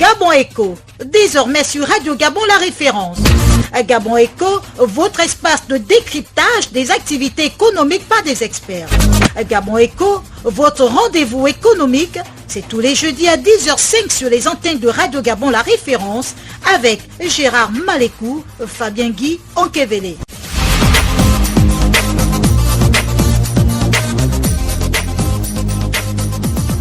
Gabon Echo, désormais sur Radio Gabon La Référence. Gabon Echo, votre espace de décryptage des activités économiques par des experts. Gabon Echo, votre rendez-vous économique, c'est tous les jeudis à 10h05 sur les antennes de Radio Gabon La Référence avec Gérard Malécou, Fabien Guy, Ankevele.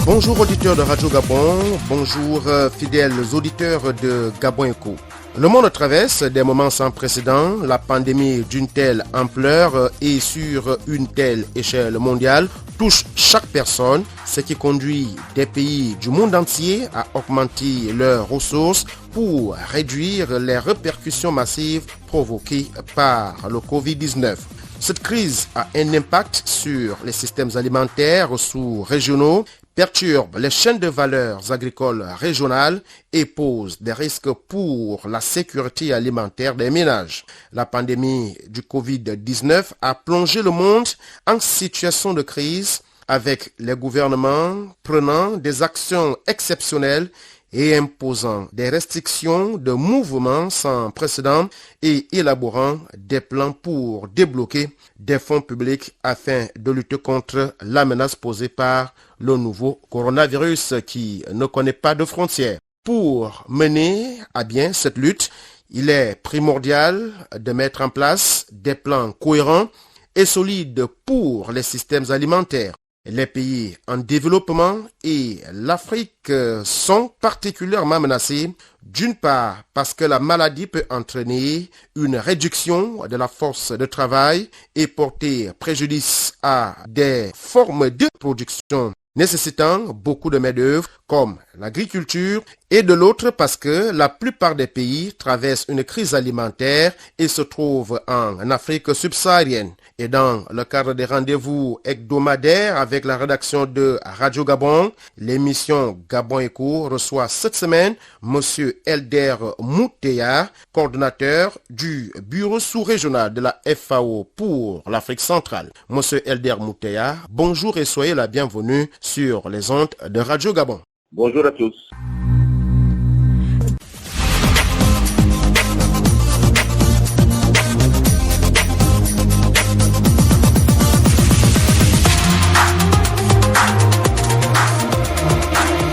Bonjour auditeurs de Radio Gabon, bonjour fidèles auditeurs de Gabon Echo. Le monde traverse des moments sans précédent, la pandémie d'une telle ampleur et sur une telle échelle mondiale touche chaque personne, ce qui conduit des pays du monde entier à augmenter leurs ressources pour réduire les répercussions massives provoquées par le Covid-19. Cette crise a un impact sur les systèmes alimentaires sous-régionaux, perturbe les chaînes de valeurs agricoles régionales et pose des risques pour la sécurité alimentaire des ménages. La pandémie du Covid-19 a plongé le monde en situation de crise avec les gouvernements prenant des actions exceptionnelles et imposant des restrictions de mouvements sans précédent et élaborant des plans pour débloquer des fonds publics afin de lutter contre la menace posée par le nouveau coronavirus qui ne connaît pas de frontières. Pour mener à bien cette lutte, il est primordial de mettre en place des plans cohérents et solides pour les systèmes alimentaires. Les pays en développement et l'Afrique sont particulièrement menacés, d'une part parce que la maladie peut entraîner une réduction de la force de travail et porter préjudice à des formes de production nécessitant beaucoup de main-d'œuvre comme l'agriculture, et de l'autre parce que la plupart des pays traversent une crise alimentaire et se trouvent en Afrique subsaharienne. Et dans le cadre des rendez-vous hebdomadaires avec la rédaction de Radio Gabon, l'émission Gabon Echo reçoit cette semaine M. Elder Mouteya, coordonnateur du bureau sous-régional de la FAO pour l'Afrique centrale. M. Elder Mouteya, bonjour et soyez la bienvenue sur les ondes de Radio Gabon. Bonjour à tous.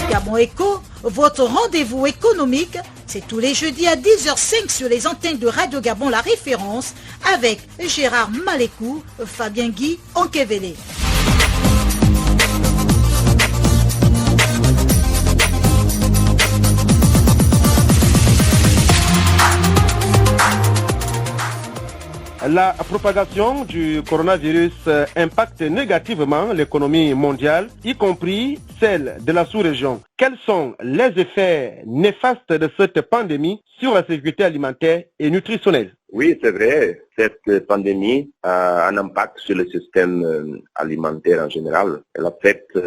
Gabon Echo, votre rendez-vous économique, c'est tous les jeudis à 10h05 sur les antennes de Radio Gabon La Référence avec Gérard Malécou, Fabien Guy, Ankevele. La propagation du coronavirus impacte négativement l'économie mondiale, y compris celle de la sous-région. Quels sont les effets néfastes de cette pandémie sur la sécurité alimentaire et nutritionnelle? Oui, c'est vrai. Cette pandémie a un impact sur le système alimentaire en général. Elle affecte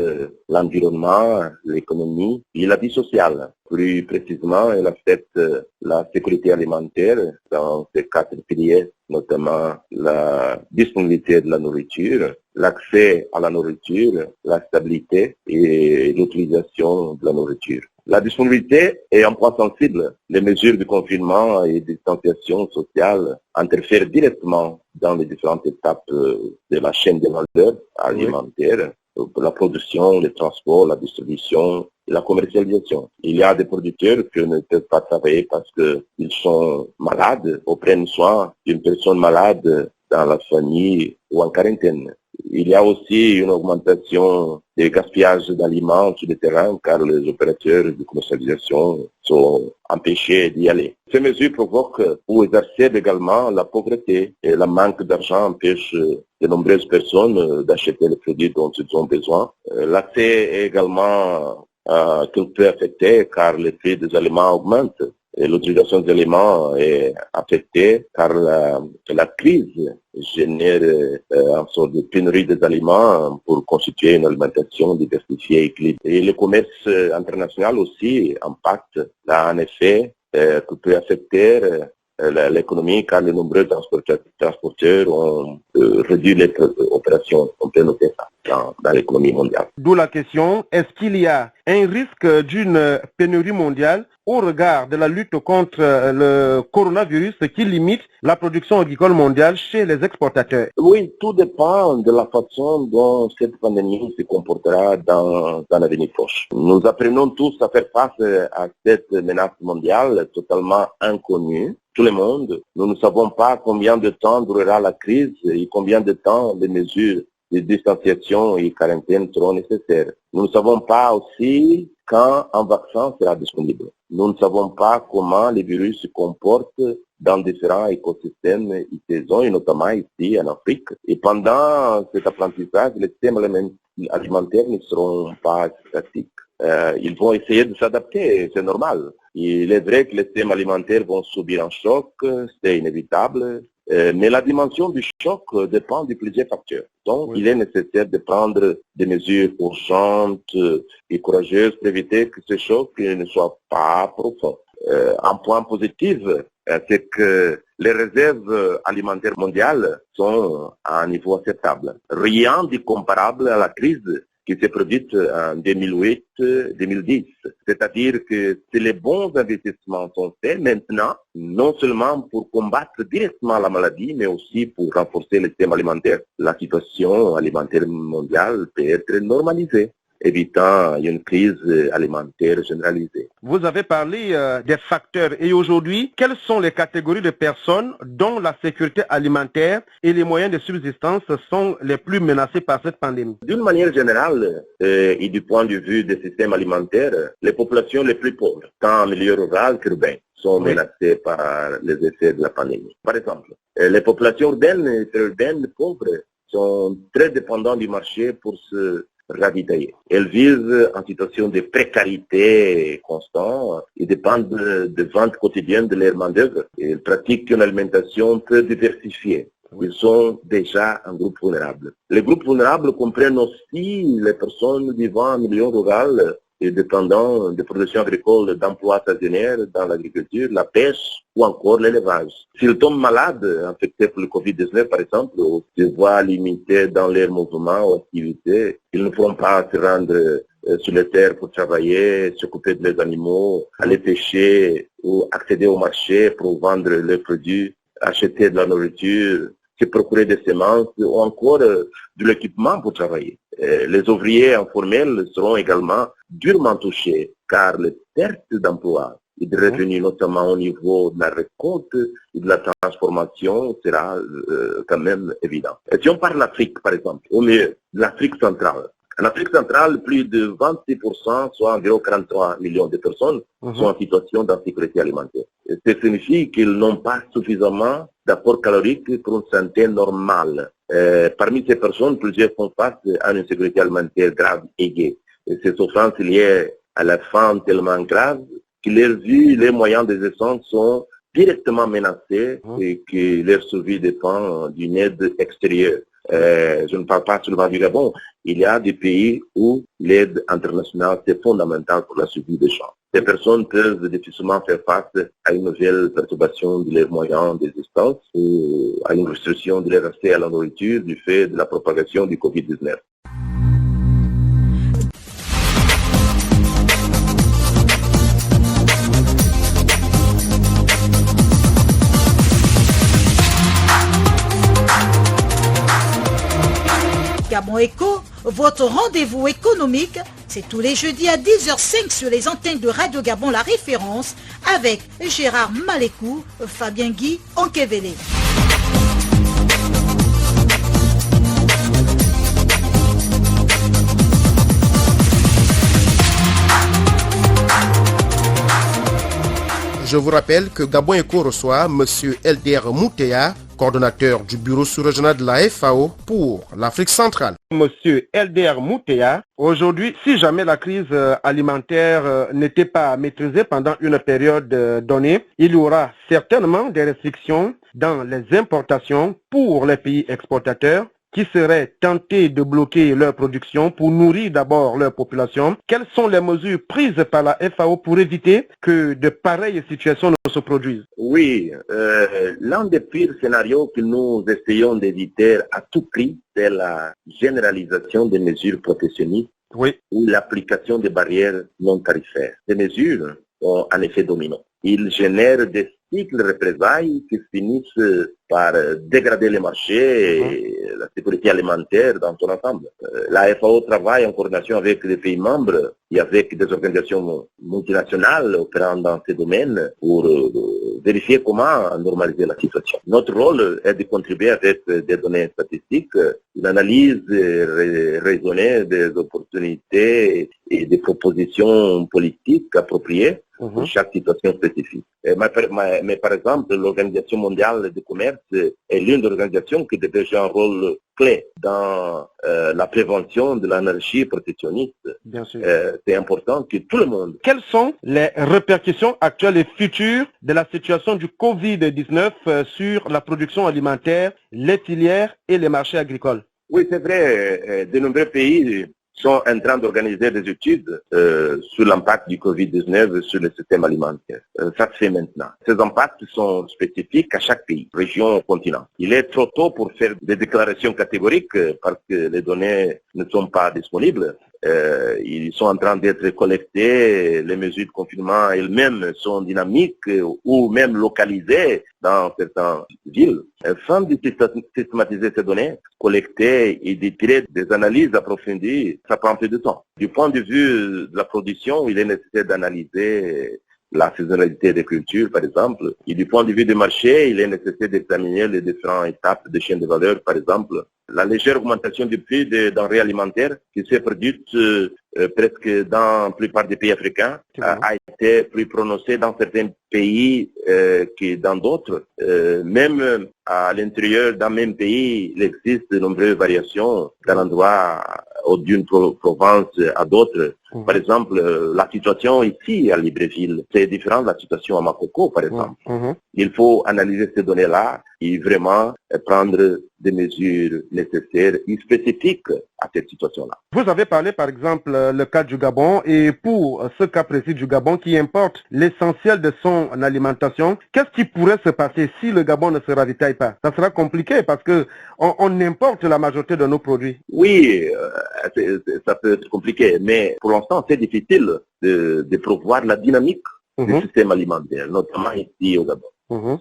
l'environnement, l'économie et la vie sociale. Plus précisément, elle affecte la sécurité alimentaire dans ces quatre piliers, notamment la disponibilité de la nourriture, l'accès à la nourriture, la stabilité et l'utilisation de la nourriture. La disponibilité est un point sensible. Les mesures de confinement et de distanciation sociale interfèrent directement dans les différentes étapes de la chaîne de valeur alimentaire, pour la production, le transport, la distribution et la commercialisation. Il y a des producteurs qui ne peuvent pas travailler parce qu'ils sont malades ou prennent soin d'une personne malade dans la famille ou en quarantaine. Il y a aussi une augmentation des gaspillages d'aliments sur le terrain car les opérateurs de commercialisation sont empêchés d'y aller. Ces mesures provoquent ou exacerbent également la pauvreté et le manque d'argent empêche de nombreuses personnes d'acheter les produits dont ils ont besoin. L'accès est également qu'il peut affecter car les prix des aliments augmentent. Et l'utilisation des aliments est affectée car la crise génère une sorte de pénurie des aliments pour constituer une alimentation diversifiée et équilibrée. Et le commerce international aussi impacte, là en effet, qui peut affecter l'économie car de nombreux transporteurs ont réduit les opérations. On peut noter ça dans l'économie mondiale. D'où la question, est-ce qu'il y a un risque d'une pénurie mondiale au regard de la lutte contre le coronavirus qui limite la production agricole mondiale chez les exportateurs? Oui, tout dépend de la façon dont cette pandémie se comportera dans l'avenir proche. Nous apprenons tous à faire face à cette menace mondiale totalement inconnue. Tout le monde, nous ne savons pas combien de temps durera la crise et combien de temps les mesures de distanciation et quarantaine seront nécessaires. Nous ne savons pas aussi quand un vaccin sera disponible. Nous ne savons pas comment les virus se comportent dans différents écosystèmes et saisons, et notamment ici en Afrique. Et pendant cet apprentissage, les systèmes alimentaires ne seront pas statiques. Ils vont essayer de s'adapter, c'est normal. Il est vrai que les systèmes alimentaires vont subir un choc, c'est inévitable. Mais la dimension du choc dépend de plusieurs facteurs. Donc, il est nécessaire de prendre des mesures urgentes et courageuses pour éviter que ce choc ne soit pas profond. Un point positif, c'est que les réserves alimentaires mondiales sont à un niveau acceptable. Rien de comparable à la crise qui s'est produite en 2008-2010. C'est-à-dire que si les bons investissements sont faits maintenant, non seulement pour combattre directement la maladie, mais aussi pour renforcer le système alimentaire, la situation alimentaire mondiale peut être normalisée, évitant une crise alimentaire généralisée. Vous avez parlé des facteurs et aujourd'hui, quelles sont les catégories de personnes dont la sécurité alimentaire et les moyens de subsistance sont les plus menacés par cette pandémie? D'une manière générale et du point de vue des systèmes alimentaires, les populations les plus pauvres, tant en milieu rural qu'urbain, sont menacées par les effets de la pandémie. Par exemple, les populations urbaines et périurbaines pauvres sont très dépendantes du marché pour se ravitailler. Elles vivent en situation de précarité constante et dépendent de ventes quotidiennes de leur main-d'œuvre. Elles pratiquent une alimentation peu diversifiée. Ils sont déjà un groupe vulnérable. Les groupes vulnérables comprennent aussi les personnes vivant en milieu rural et dépendant de production agricole, d'emplois saisonniers dans l'agriculture, la pêche ou encore l'élevage. S'ils tombent malades, infectés par le Covid-19 par exemple, ou se voient limités dans leurs mouvements ou activités, ils ne pourront pas se rendre sur les terres pour travailler, s'occuper de leurs animaux, aller pêcher ou accéder au marché pour vendre leurs produits, acheter de la nourriture, se procurer des semences ou encore de l'équipement pour travailler. Les ouvriers informels seront également durement touchés car les pertes d'emploi et de revenus, notamment au niveau de la récolte et de la transformation, sera quand même évident. Et si on parle de l'Afrique, par exemple, au mieux de l'Afrique centrale, en Afrique centrale, plus de 26%, soit environ 43 millions de personnes, sont en situation d'insécurité alimentaire. Et ça signifie qu'ils n'ont pas suffisamment d'apports caloriques pour une santé normale. Parmi ces personnes, plusieurs font face à une insécurité alimentaire grave et aiguë. Et ces souffrances liées à la faim tellement grave que leurs vies et les moyens d'existence sont directement menacés et que leur survie dépend d'une aide extérieure. Je ne parle pas seulement du Gabon. Il y a des pays où l'aide internationale est fondamentale pour la survie des gens. Ces personnes peuvent difficilement faire face à une nouvelle perturbation de leurs moyens d'existence ou à une restriction de leur accès à la nourriture du fait de la propagation du Covid-19. Gabon Eco, votre rendez-vous économique, c'est tous les jeudis à 10h05 sur les antennes de Radio Gabon La Référence avec Gérard Malécou, Fabien Guy, Ankevele. Je vous rappelle que Gabon Eco reçoit M. LDR Moutéa, coordonnateur du bureau sous-régional de la FAO pour l'Afrique centrale. Monsieur LDR Moutéa, aujourd'hui, si jamais la crise alimentaire n'était pas maîtrisée pendant une période donnée, il y aura certainement des restrictions dans les importations pour les pays exportateurs. qui seraient tentés de bloquer leur production pour nourrir d'abord leur population. Quelles sont les mesures prises par la FAO pour éviter que de pareilles situations ne se produisent? Oui, l'un des pires scénarios que nous essayons d'éviter à tout prix, c'est la généralisation des mesures protectionnistes ou l'application des barrières non tarifaires. Ces mesures ont un effet domino. Ils génèrent des cycles de représailles qui finissent par dégrader les marchés et la sécurité alimentaire dans son ensemble. La FAO travaille en coordination avec les pays membres et avec des organisations multinationales opérant dans ces domaines pour vérifier comment normaliser la situation. Notre rôle est de contribuer avec des données statistiques, une analyse raisonnée des opportunités et des propositions politiques appropriées pour chaque situation spécifique. Mais par exemple, l'Organisation mondiale du commerce est l'une des organisations qui devait jouer un rôle clé dans la prévention de l'anarchie protectionniste. Bien sûr. C'est important que tout le monde... Quelles sont les répercussions actuelles et futures de la situation du Covid-19 sur la production alimentaire, les filières et les marchés agricoles? Oui, c'est vrai. De nombreux pays sont en train d'organiser des études sur l'impact du Covid-19 sur le système alimentaire. Ça se fait maintenant. Ces impacts sont spécifiques à chaque pays, région, continent. Il est trop tôt pour faire des déclarations catégoriques parce que les données ne sont pas disponibles. Ils sont en train d'être collectés, les mesures de confinement elles-mêmes sont dynamiques ou même localisées dans certaines villes. Afin de systématiser ces données, collecter et de tirer des analyses approfondies, ça prend un peu de temps. Du point de vue de la production, il est nécessaire d'analyser la saisonnalité des cultures, par exemple. Et du point de vue du marché, il est nécessaire d'examiner les différentes étapes de chaîne de valeur, par exemple. La légère augmentation du prix des denrées alimentaires qui s'est produite presque dans la plupart des pays africains a été plus prononcée dans certains pays que dans d'autres. Même à l'intérieur d'un même pays, il existe de nombreuses variations d'un endroit ou d'une province à d'autres. Par exemple, la situation ici à Libreville, c'est différent de la situation à Makoko, par exemple. Il faut analyser ces données-là et vraiment prendre des mesures nécessaires et spécifiques à cette situation-là. Vous avez parlé par exemple le cas du Gabon et pour ce cas précis du Gabon qui importe l'essentiel de son alimentation, qu'est-ce qui pourrait se passer si le Gabon ne se ravitaille pas? Ça sera compliqué parce que on importe la majorité de nos produits. Oui, ça peut être compliqué, mais pour l'instant c'est difficile de prévoir la dynamique du système alimentaire, notamment ici au Gabon.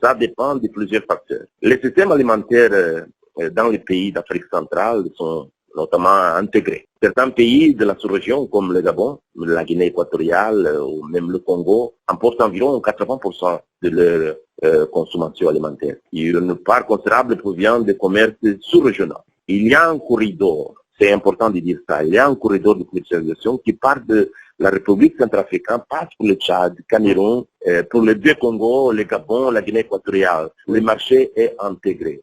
Ça dépend de plusieurs facteurs. Les systèmes alimentaires dans les pays d'Afrique centrale sont notamment intégrés. Certains pays de la sous-région, comme le Gabon, la Guinée équatoriale ou même le Congo, importent environ 80% de leur consommation alimentaire. Et une part considérable provient des commerces sous-régionaux. Il y a un corridor, c'est important de dire ça, il y a un corridor de commercialisation qui part de la République centrafricaine, passe pour le Tchad, Cameroun, pour les deux Congo, le Gabon, la Guinée équatoriale. Le marché est intégré.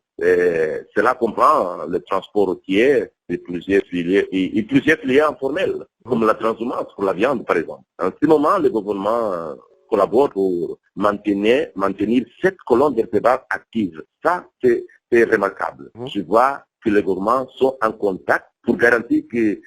Cela comprend le transport routier et plusieurs filières informelles, comme la transhumance pour la viande, par exemple. En ce moment, le gouvernement collabore pour maintenir cette colonne vertébrale active. Ça, c'est remarquable. Je vois que les gouvernements sont en contact pour garantir que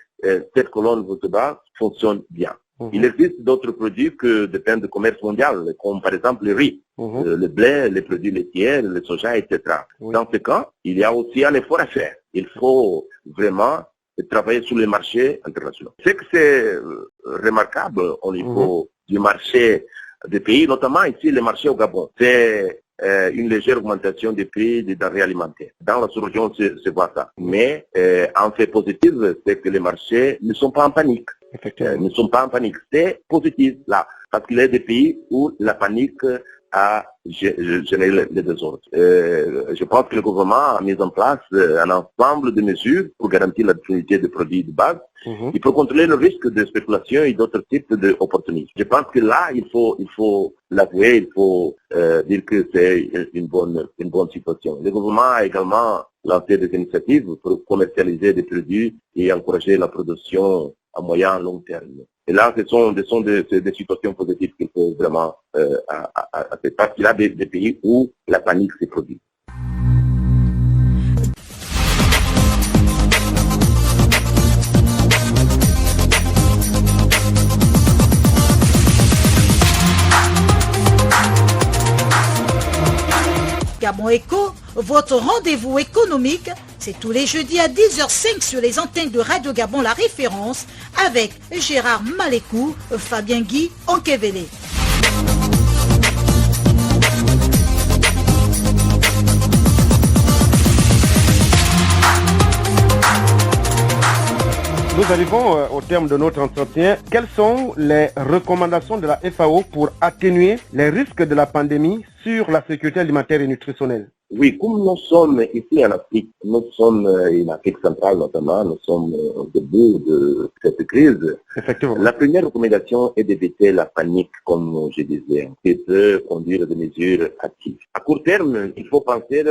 cette colonne vertébrale fonctionne bien. Il existe d'autres produits qui dépendent du commerce mondial, comme par exemple le riz, le blé, les produits laitiers, le soja, etc. Dans ce cas, il y a aussi un effort à faire. Il faut vraiment travailler sur les marchés internationaux. Ce que c'est remarquable au niveau du marché des pays, notamment ici le marché au Gabon, c'est une légère augmentation des prix des denrées alimentaires. Dans la sous-région, se voit ça. Mais un fait positif, c'est que les marchés ne sont pas en panique. Ne sont pas en panique. C'est positif là, parce qu'il y a des pays où la panique a généré les désordres. Je pense que le gouvernement a mis en place un ensemble de mesures pour garantir la disponibilité des produits de base et pour contrôler le risque de spéculation et d'autres types d'opportunisme. Je pense que là, il faut l'avouer, il faut dire que c'est une bonne situation. Le gouvernement a également lancé des initiatives pour commercialiser des produits et encourager la production à moyen et long terme. Et là, ce sont des situations positives qu'il faut vraiment à cette partie-là des pays où la panique s'est produite. Gabon Eco, votre rendez-vous économique, c'est tous les jeudis à 10h05 sur les antennes de Radio Gabon La Référence avec Gérard Malécou, Fabien Guy, Ankevele. Nous arrivons au terme de notre entretien. Quelles sont les recommandations de la FAO pour atténuer les risques de la pandémie sur la sécurité alimentaire et nutritionnelle? Oui, comme nous sommes ici en Afrique, nous sommes en Afrique centrale notamment, nous sommes au début de cette crise. Effectivement. La première recommandation est d'éviter la panique, comme je disais, qui peut conduire à des mesures actives. À court terme, il faut penser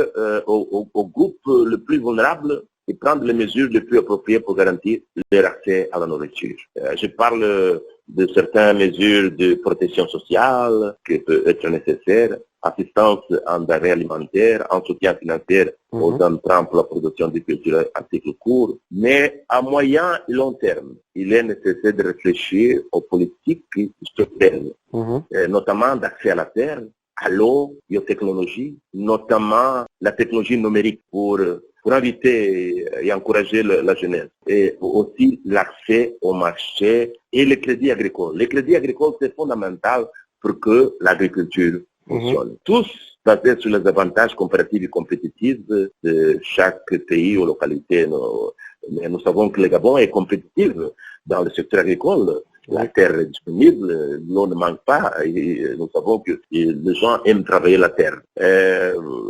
au groupe le plus vulnérable et prendre les mesures les plus appropriées pour garantir leur accès à la nourriture. Je parle de certaines mesures de protection sociale qui peuvent être nécessaires, assistance en denrées alimentaires, en soutien financier aux entrants pour la production de cultures à cycle court. Mais à moyen et long terme, il est nécessaire de réfléchir aux politiques structurelles, notamment d'accès à la terre, à l'eau, biotechnologie, notamment la technologie numérique pour inviter et encourager la jeunesse. Et aussi l'accès au marché et le crédit agricole. Le crédit agricole, c'est fondamental pour que l'agriculture fonctionne. Tous basés sur les avantages comparatifs et compétitifs de chaque pays ou localité. Mais nous savons que le Gabon est compétitif dans le secteur agricole. La terre est disponible, l'eau ne manque pas, et nous savons que les gens aiment travailler la terre.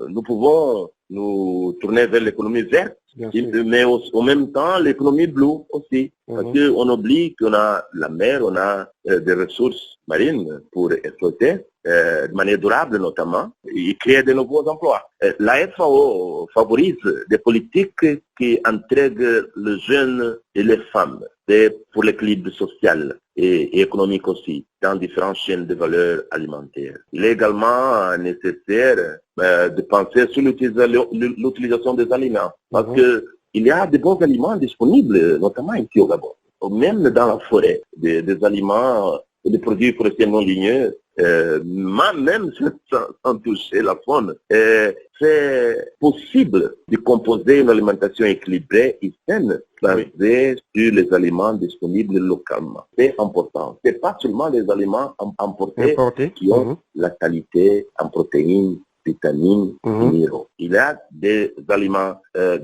Nous pouvons nous tourner vers l'économie verte, mais au même temps l'économie bleue aussi, parce qu'on oublie qu'on a la mer, on a des ressources marines pour exploiter, de manière durable notamment, et créer de nouveaux emplois. La FAO favorise des politiques qui intègrent les jeunes et les femmes. C'est pour l'équilibre social et économique aussi, dans différentes chaînes de valeur alimentaire. Il est également nécessaire de penser sur l'utilisation des aliments, parce que il y a de bons aliments disponibles, notamment ici au Gabon. Même dans la forêt, des aliments et des produits forestiers non ligneux, même sans toucher la faune. C'est possible de composer une alimentation équilibrée et saine basée sur les aliments disponibles localement. C'est important. C'est pas seulement les aliments importés qui ont la qualité en protéines, vitamines, minéraux. Il y a des aliments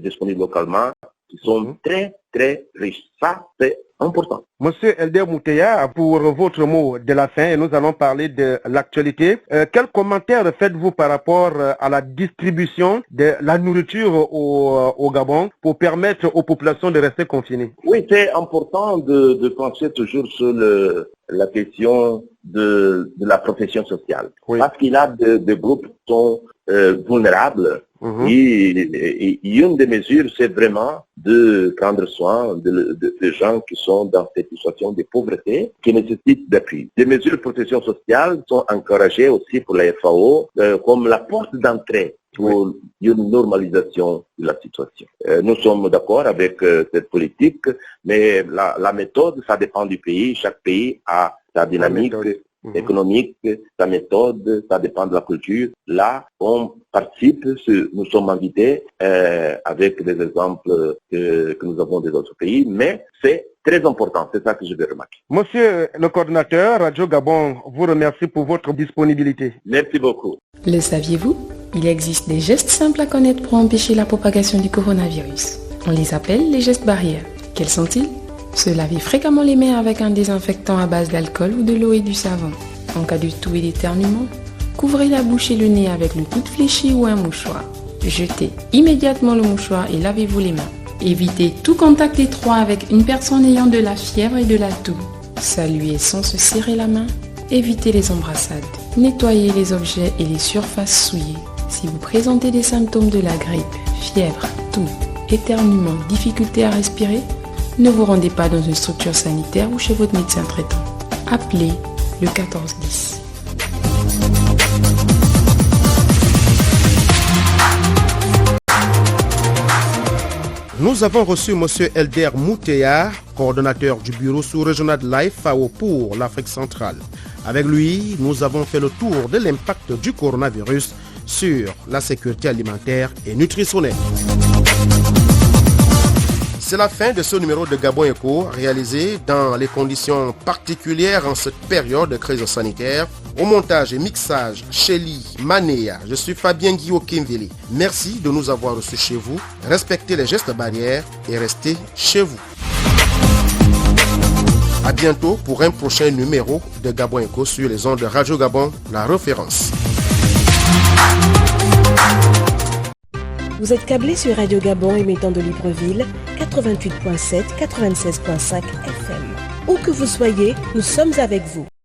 disponibles localement qui sont très, très riches. Ça, c'est important. Monsieur Elder Mouteya, pour votre mot de la fin, nous allons parler de l'actualité. Quel commentaire faites-vous par rapport à la distribution de la nourriture au Gabon pour permettre aux populations de rester confinées? Oui, c'est important de penser toujours sur la question de la protection sociale. Parce qu'il y a des groupes qui sont vulnérables. Et une des mesures, c'est vraiment de prendre soin des gens qui sont dans cette situation de pauvreté, qui nécessitent d'appui. Les mesures de protection sociale sont encouragées aussi pour la FAO comme la porte d'entrée pour une normalisation de la situation. Nous sommes d'accord avec cette politique, mais la méthode, ça dépend du pays. Chaque pays a sa dynamique économique, sa méthode, ça dépend de la culture. Là, on participe, nous sommes invités avec des exemples que nous avons des autres pays, mais c'est très important, c'est ça que je vais remarquer. Monsieur le coordinateur, Radio Gabon vous remercie pour votre disponibilité. Merci beaucoup. Le saviez-vous? Il existe des gestes simples à connaître pour empêcher la propagation du coronavirus. On les appelle les gestes barrières. Quels sont-ils? Se laver fréquemment les mains avec un désinfectant à base d'alcool ou de l'eau et du savon. En cas de toux et d'éternuement, couvrez la bouche et le nez avec le coude fléchi ou un mouchoir. Jetez immédiatement le mouchoir et lavez-vous les mains. Évitez tout contact étroit avec une personne ayant de la fièvre et de la toux. Saluez sans se serrer la main. Évitez les embrassades. Nettoyez les objets et les surfaces souillées. Si vous présentez des symptômes de la grippe, fièvre, toux, éternuement, difficulté à respirer, ne vous rendez pas dans une structure sanitaire ou chez votre médecin traitant. Appelez le 1410. Nous avons reçu M. Elder Mouteya, coordonnateur du bureau sous-régional de la FAO pour l'Afrique centrale. Avec lui, nous avons fait le tour de l'impact du coronavirus sur la sécurité alimentaire et nutritionnelle. C'est la fin de ce numéro de Gabon Echo, réalisé dans les conditions particulières en cette période de crise sanitaire. Au montage et mixage, Shelly Manéa, je suis Fabien Guillaume Kimvili. Merci de nous avoir reçus chez vous. Respectez les gestes barrières et restez chez vous. À bientôt pour un prochain numéro de Gabon Echo sur les ondes de Radio Gabon, la référence. Vous êtes câblé sur Radio Gabon émettant de Libreville, 88.7, 96.5 FM. Où que vous soyez, nous sommes avec vous.